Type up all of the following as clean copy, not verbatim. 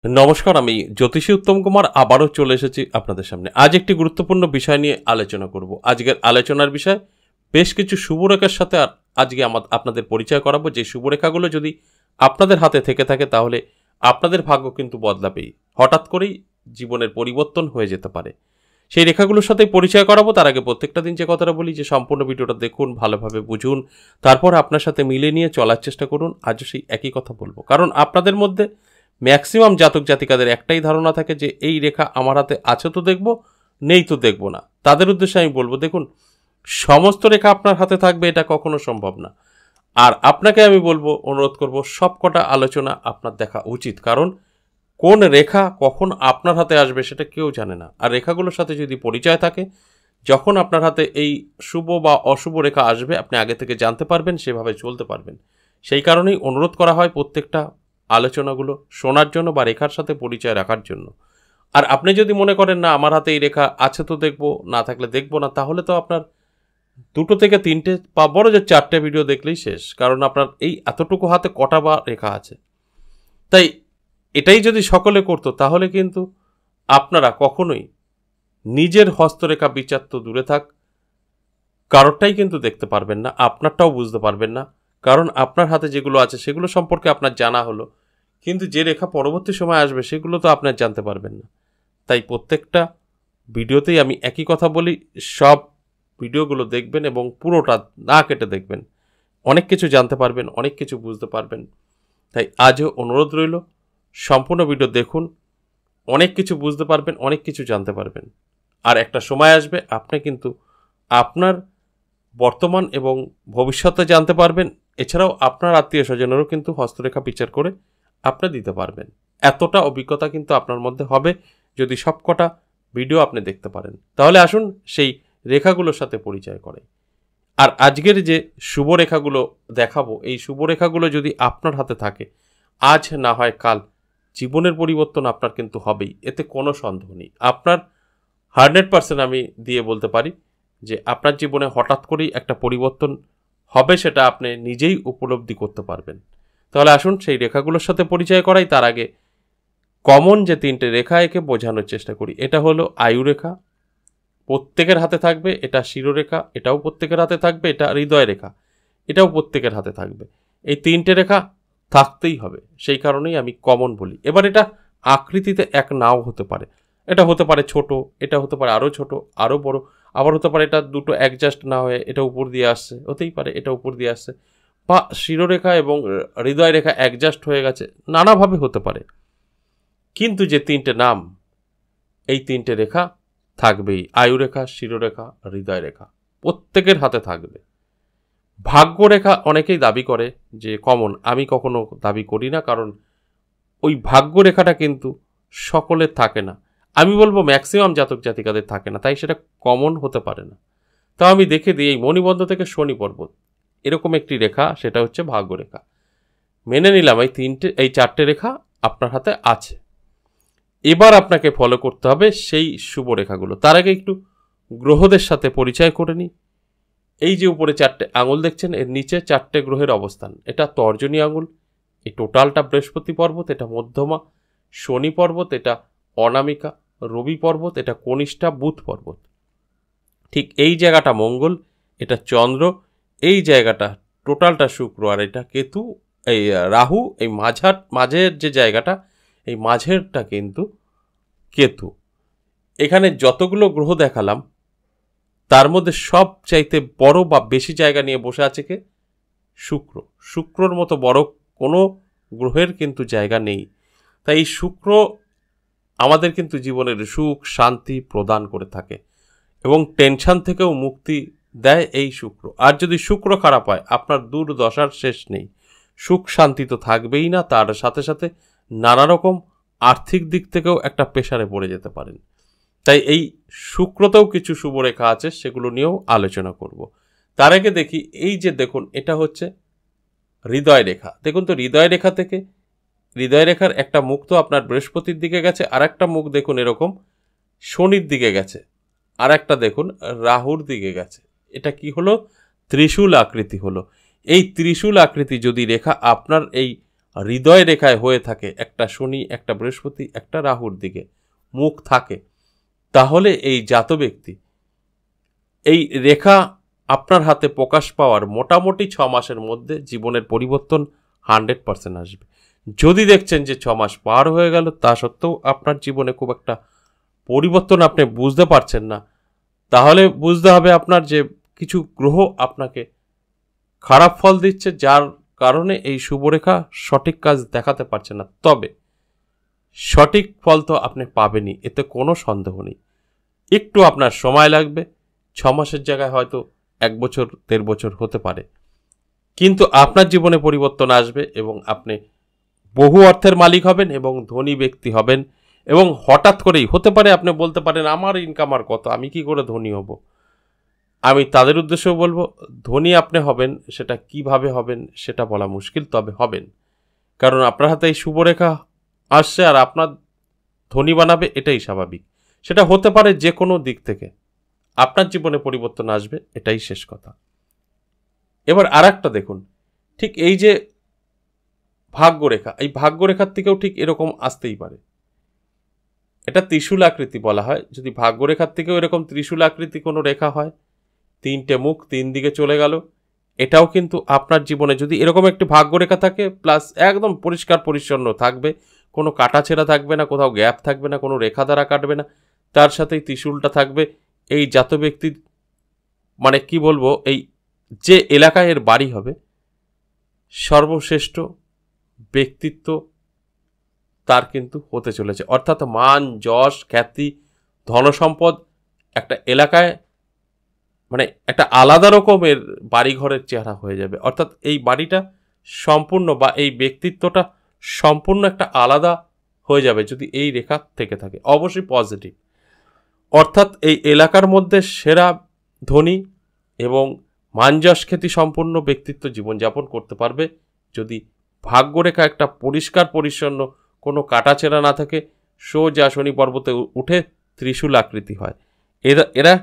নমস্কার, আমি জ্যোতিষী উত্তম কুমার আবারও চলে এসেছি আপনাদের সামনে। আজ একটি গুরুত্বপূর্ণ বিষয় নিয়ে আলোচনা করব। আজকের আলোচনার বিষয় বেশ কিছু শুভরেখার সাথে আজকে আপনাদের পরিচয় করাবো, যে শুভরেখাগুলো যদি আপনাদের হাতে থেকে থাকে তাহলে আপনাদের ভাগ্য কিন্তু বদলাবেই, হঠাৎ করেই জীবনের পরিবর্তন হয়ে যেতে পারে। সেই রেখাগুলোর সাথে পরিচয় করাবো। তার আগে প্রত্যেকটা দিন যে কথাটা বলি, যে সম্পূর্ণ ভিডিওটা দেখুন, ভালোভাবে বুঝুন, তারপর আপনার সাথে মিলে নিয়ে চলার চেষ্টা করুন। আজও সেই একই কথা বলবো, কারণ আপনাদের মধ্যে ম্যাক্সিমাম জাতক জাতিকাদের একটাই ধারণা থাকে যে এই রেখা আমার হাতে আছে তো দেখব, নেই তো দেখব না। তাদের উদ্দেশ্যে আমি বলবো, দেখুন, সমস্ত রেখা আপনার হাতে থাকবে এটা কখনো সম্ভব না। আর আপনাকে আমি বলবো, অনুরোধ করব, সবকটা আলোচনা আপনার দেখা উচিত, কারণ কোন রেখা কখন আপনার হাতে আসবে সেটা কেউ জানে না। আর রেখাগুলোর সাথে যদি পরিচয় থাকে, যখন আপনার হাতে এই শুভ বা অশুভ রেখা আসবে আপনি আগে থেকে জানতে পারবেন, সেভাবে চলতে পারবেন। সেই কারণেই অনুরোধ করা হয় প্রত্যেকটা আলোচনাগুলো শোনার জন্য বা রেখার সাথে পরিচয় রাখার জন্য। আর আপনি যদি মনে করেন না আমার হাতে এই রেখা আছে তো দেখবো, না থাকলে দেখবো না, তাহলে তো আপনার 2 থেকে 3টে বা বড় যে 4টে ভিডিও দেখলেই শেষ, কারণ আপনার এই এতটুকু হাতে কটা বা রেখা আছে। তাই এটাই যদি সকলে করতো তাহলে কিন্তু আপনারা কখনোই নিজের হস্তরেখা বিচার তো দূরে থাক, কারোরটাই কিন্তু দেখতে পারবেন না, আপনারটাও বুঝতে পারবেন না, কারণ আপনার হাতে যেগুলো আছে সেগুলো সম্পর্কে আপনার জানা হলো, কিন্তু যে রেখা পরবর্তী সময় আসবে সেগুলো তো আপনার জানতে পারবেন না। তাই প্রত্যেকটা ভিডিওতেই আমি একই কথা বলি, সব ভিডিওগুলো দেখবেন এবং পুরোটা না কেটে দেখবেন, অনেক কিছু জানতে পারবেন, অনেক কিছু বুঝতে পারবেন। তাই আজও অনুরোধ রইল, সম্পূর্ণ ভিডিও দেখুন, অনেক কিছু বুঝতে পারবেন, অনেক কিছু জানতে পারবেন। আর একটা সময় আসবে আপনি কিন্তু আপনার বর্তমান এবং ভবিষ্যতে জানতে পারবেন। এছাড়াও আপনার আত্মীয় স্বজনেরও কিন্তু হস্তরেখা বিচার করে আপনি দিতে পারবেন। এতটা অভিজ্ঞতা কিন্তু আপনার মধ্যে হবে যদি সবকটা ভিডিও আপনি দেখতে পারেন। তাহলে আসুন সেই রেখাগুলোর সাথে পরিচয় করে। আর আজকের যে শুভ রেখাগুলো দেখাবো, এই শুভ রেখাগুলো যদি আপনার হাতে থাকে, আজ না হয় কাল জীবনের পরিবর্তন আপনার কিন্তু হবেই, এতে কোনো সন্দেহ নেই। আপনার 100% আমি দিয়ে বলতে পারি যে আপনার জীবনে হঠাৎ করেই একটা পরিবর্তন হবে, সেটা আপনি নিজেই উপলব্ধি করতে পারবেন। তাহলে আসুন সেই রেখাগুলোর সাথে পরিচয় করাই। তার আগে কমন যে 3টে রেখা একে বোঝানোর চেষ্টা করি। এটা হলো আয়ু রেখা, প্রত্যেকের হাতে থাকবে। এটা শিরোরেখা, এটাও প্রত্যেকের হাতে থাকবে। এটা হৃদয় রেখা, এটাও প্রত্যেকের হাতে থাকবে। এই 3টে রেখা থাকতেই হবে, সেই কারণেই আমি কমন বলি। এবার এটা আকৃতিতে এক নাও হতে পারে, এটা হতে পারে ছোট, এটা হতে পারে আরও ছোট, আরও বড়, আবার হতে পারে এটা দুটো অ্যাডজাস্ট না হয়ে এটা উপর দিয়ে আসছে, হতেই পারে এটা উপর দিয়ে আসছে, বা শিরোরেখা এবং হৃদয় রেখা অ্যাডজাস্ট হয়ে গেছে, নানাভাবে হতে পারে। কিন্তু যে 3টে নাম, এই 3টে রেখা থাকবেই, আয়ুরেখা, শিরোরেখা, হৃদয় রেখা, প্রত্যেকের হাতে থাকবে। ভাগ্যরেখা অনেকেই দাবি করে যে কমন, আমি কখনো দাবি করি না, কারণ ওই ভাগ্যরেখাটা কিন্তু সকলের থাকে না। আমি বলবো ম্যাক্সিমাম জাতক জাতিকাদের থাকে না, তাই সেটা কমন হতে পারে না। তাও আমি দেখে দিই, এই মণিবন্ধ থেকে শনি পর্বত এরকম একটি রেখা, সেটা হচ্ছে ভাগ্যরেখা। মেনে নিলাম এই 4টে রেখা আপনার হাতে আছে। এবার আপনাকে ফলো করতে হবে সেই শুভ রেখাগুলো। তার আগে একটু গ্রহদের সাথে পরিচয় করে নিই। এই যে উপরে 4টে আঙুল দেখছেন, এর নিচে 4টে গ্রহের অবস্থান। এটা তর্জনী আঙুল, এই টোটালটা বৃহস্পতি পর্বত, এটা মধ্যমা শনি পর্বত, এটা অনামিকা রবি পর্বত, এটা কনিষ্ঠা বুধ পর্বত। ঠিক এই জায়গাটা মঙ্গল, এটা চন্দ্র, এই জায়গাটা টোটালটা শুক্র, আর এটা কেতু, এই রাহু, এই মাঝের যে জায়গাটা, এই মাঝেরটা কিন্তু কেতু। এখানে যতগুলো গ্রহ দেখালাম তার মধ্যে সব চাইতে বড় বা বেশি জায়গা নিয়ে বসে আছে কে? শুক্র। শুক্রর মতো বড় কোনো গ্রহের কিন্তু জায়গা নেই। তাই এই শুক্র আমাদের কিন্তু জীবনের সুখ শান্তি প্রদান করে থাকে এবং টেনশন থেকেও মুক্তি দেয় এই শুক্র। আর যদি শুক্র খারাপ হয়, আপনার দুর্দশার শেষ নেই। সুখ শান্তি তো থাকবেই না, তার সাথে সাথে নানা রকম আর্থিক দিক থেকেও একটা প্রেসারে পড়ে যেতে পারেন। তাই এই শুক্রতেও কিছু শুভরেখা আছে, সেগুলো নিয়েও আলোচনা করব। তার আগে দেখি, এই যে দেখুন, এটা হচ্ছে হৃদয় রেখা। দেখুন তো, হৃদয় রেখা থেকে হৃদয় রেখার একটা মুখ তো আপনার বৃহস্পতির দিকে গেছে, আর একটা মুখ দেখুন এরকম শনির দিকে গেছে, আর একটা দেখুন রাহুর দিকে গেছে। এটা কি হলো? ত্রিশূল আকৃতি হলো। এই ত্রিশূল আকৃতি যদি রেখা আপনার এই হৃদয় রেখায় হয়ে থাকে, একটা শনি, একটা বৃহস্পতি, একটা রাহুর দিকে মুখ থাকে, তাহলে এই জাত ব্যক্তি এই রেখা আপনার হাতে প্রকাশ পাওয়ার মোটামুটি 6 মাসের মধ্যে জীবনের পরিবর্তন 100% আসবে। যদি দেখছেন যে 6 মাস পার হয়ে গেল, তা সত্ত্বেও আপনার জীবনে খুব একটা পরিবর্তন আপনি বুঝতে পারছেন না, তাহলে বুঝতে হবে আপনার যে কিছু গ্রহ আপনাকে খারাপ ফল দিচ্ছে, যার কারণে এই শুভরেখা সঠিক কাজ দেখাতে পারছে না। তবে সঠিক ফল তো আপনি পাবেনই, এতে কোনো সন্দেহ নেই। একটু আপনার সময় লাগবে, 6 মাসের জায়গায় হয়তো 1 বছর 1.5 বছর হতে পারে, কিন্তু আপনার জীবনে পরিবর্তন আসবে এবং আপনি বহু অর্থের মালিক হবেন এবং ধনী ব্যক্তি হবেন। এবং হঠাৎ করেই হতে পারে আপনি বলতে পারেন আমার ইনকাম আর কত, আমি কি করে ধনী হব। আমি তাদের উদ্দেশ্যেও বলবো, ধনী আপনি হবেন, সেটা কিভাবে হবেন সেটা বলা মুশকিল, তবে হবেন, কারণ আপনার হাতে এই শুভরেখা আসছে আর আপনার ধনী বানাবে, এটাই স্বাভাবিক। সেটা হতে পারে যে কোনো দিক থেকে আপনার জীবনে পরিবর্তন আসবে, এটাই শেষ কথা। এবার আর একটা দেখুন, ঠিক এই যে ভাগ্যরেখা, এই ভাগ্যরেখার থেকেও ঠিক এরকম আসতেই পারে। এটা ত্রিশূল আকৃতি বলা হয়। যদি ভাগ্যরেখার থেকেও এরকম ত্রিশূল আকৃতি কোনো রেখা হয়, 3টে মুখ 3 দিকে চলে গেল, এটাও কিন্তু আপনার জীবনে যদি এরকম একটি ভাগ্যরেখা থাকে, প্লাস একদম পরিষ্কার পরিচ্ছন্ন থাকবে, কোনো কাটাছেঁড়া থাকবে না, কোথাও গ্যাপ থাকবে না, কোনো রেখা দ্বারা কাটবে না, তার সাথেই ত্রিশূলটা থাকবে, এই জাত ব্যক্তির মানে কি বলবো, এই যে এলাকায় এর বাড়ি হবে, সর্বশ্রেষ্ঠ ব্যক্তিত্ব তার কিন্তু হতে চলেছে। অর্থাৎ মান, যশ, খ্যাতি, ধনসম্পদ একটা এলাকায় মানে একটা আলাদা রকমের বাড়িঘরের চেহারা হয়ে যাবে। অর্থাৎ এই বাড়িটা সম্পূর্ণ বা এই ব্যক্তিত্বটা সম্পূর্ণ একটা আলাদা হয়ে যাবে যদি এই রেখা থেকে থাকে, অবশ্যই পজিটিভ। অর্থাৎ এই এলাকার মধ্যে সেরা ধনী এবং মানযশ খ্যাতি সম্পন্ন ব্যক্তিত্ব জীবনযাপন করতে পারবে যদি ভাগ্যরেখা একটা পরিষ্কার পরিচ্ছন্ন, কোনো কাটাছেঁড়া না থাকে, সোজা শনি পর্বতে উঠে ত্রিশূল আকৃতি হয়। এরা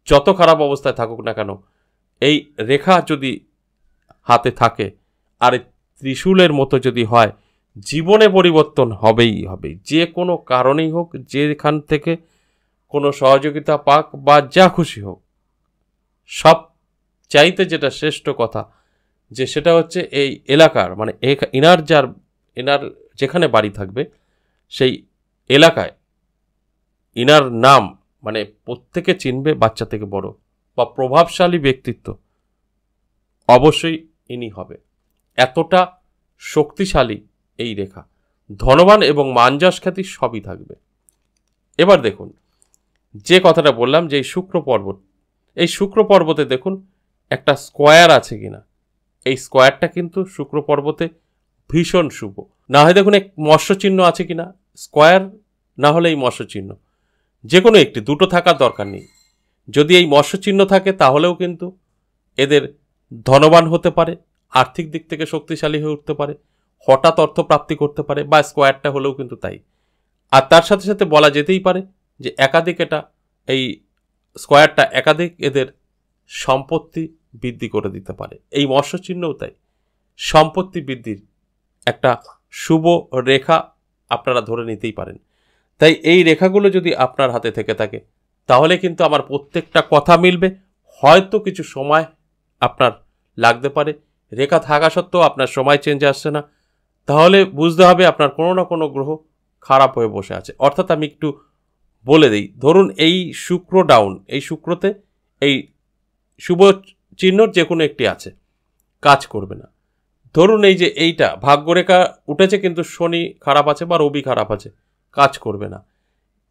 যত খারাপ অবস্থায় থাকুক না কেন, এই রেখা যদি হাতে থাকে আর ত্রিশূলের মতো যদি হয়, জীবনে পরিবর্তন হবেই হবে। যে কোনো কারণেই হোক, যেখান থেকে কোনো সহযোগিতা পাক বা যা খুশি হোক, সব চাইতে যেটা শ্রেষ্ঠ কথা যে সেটা হচ্ছে এই এলাকার মানে এনার যেখানে বাড়ি থাকবে সেই এলাকায় ইনার নাম মানে প্রত্যেকে চিনবে, বাচ্চা থেকে বড়, বা প্রভাবশালী ব্যক্তিত্ব অবশ্যই ইনি হবে। এতটা শক্তিশালী এই রেখা, ধনবান এবং মানযশ খ্যাতি সবই থাকবে। এবার দেখুন যে কথাটা বললাম যে এই শুক্র পর্বত, এই শুক্র পর্বতে দেখুন একটা স্কোয়ার আছে কিনা। এই স্কোয়ারটা কিন্তু শুক্র পর্বতে ভীষণ শুভ। না হয় দেখুন এক মৎস্য চিহ্ন আছে কিনা, স্কোয়ার না হলে এই মৎস্য চিহ্ন, যে কোনো একটি, দুটো থাকার দরকার নেই। যদি এই মৎস্য চিহ্ন থাকে তাহলেও কিন্তু এদের ধনবান হতে পারে, আর্থিক দিক থেকে শক্তিশালী হয়ে উঠতে পারে, হঠাৎ অর্থ প্রাপ্তি করতে পারে, বা স্কোয়ারটা হলেও কিন্তু তাই। আর তার সাথে সাথে বলা যেতেই পারে যে একাধিক এই স্কোয়ারটা একাধিক এদের সম্পত্তি বৃদ্ধি করে দিতে পারে। এই মৎস্য চিহ্নও তাই, সম্পত্তি বৃদ্ধির একটা শুভ রেখা আপনারা ধরে নিতেই পারেন। তাই এই রেখাগুলো যদি আপনার হাতে থেকে থাকে তাহলে কিন্তু আমার প্রত্যেকটা কথা মিলবে। হয়তো কিছু সময় আপনার লাগতে পারে, রেখা থাকা সত্ত্বেও আপনার সময় চেঞ্জ আসছে না, তাহলে বুঝতে হবে আপনার কোনো না কোনো গ্রহ খারাপ হয়ে বসে আছে। অর্থাৎ আমি একটু বলে দিই, ধরুন এই শুক্র ডাউন, এই শুক্রতে এই শুভ চিহ্নর যে কোনো একটি আছে, কাজ করবে না। ধরুন এই যে এইটা ভাগ্যরেখা উঠেছে কিন্তু শনি খারাপ আছে বা রবি খারাপ আছে, কাজ করবে না।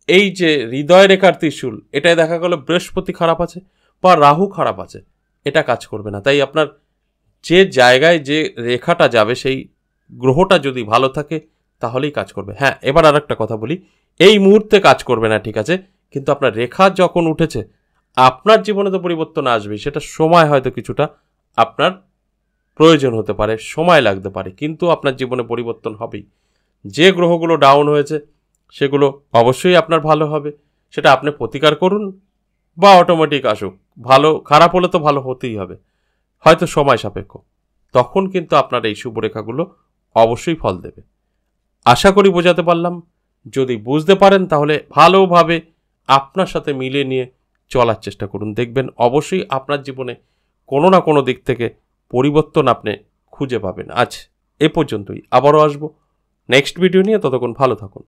এই যে হৃদয় রেখার ত্রিশূল, এটাই দেখা গেল বৃহস্পতি খারাপ আছে বা রাহু খারাপ আছে, এটা কাজ করবে না। তাই আপনার যে জায়গায় যে রেখাটা যাবে সেই গ্রহটা যদি ভালো থাকে তাহলেই কাজ করবে। হ্যাঁ, এবার আর একটা কথা বলি, এই মুহূর্তে কাজ করবে না ঠিক আছে, কিন্তু আপনার রেখা যখন উঠেছে আপনার জীবনে তো পরিবর্তন আসবে, সেটা সময় হয়তো কিছুটা আপনার প্রয়োজন হতে পারে, সময় লাগতে পারে, কিন্তু আপনার জীবনে পরিবর্তন হবেই। যে গ্রহগুলো ডাউন হয়েছে সেগুলো অবশ্যই আপনার ভালো হবে, সেটা আপনি প্রতিকার করুন বা অটোমেটিক আসুক। ভালো খারাপ হলে তো ভালো হতেই হবে, হয়তো সময় সাপেক্ষ, তখন কিন্তু আপনার এই শুভরেখাগুলো অবশ্যই ফল দেবে। আশা করি বোঝাতে পারলাম। যদি বুঝতে পারেন তাহলে ভালোভাবে আপনার সাথে মিলিয়ে নিয়ে চলার চেষ্টা করুন। দেখবেন অবশ্যই আপনার জীবনে কোনো না কোনো দিক থেকে পরিবর্তন আপনি খুঁজে পাবেন। আজ এ পর্যন্তই, আবারও আসবো নেক্সট ভিডিও নিয়ে। ততক্ষণ ভালো থাকুন।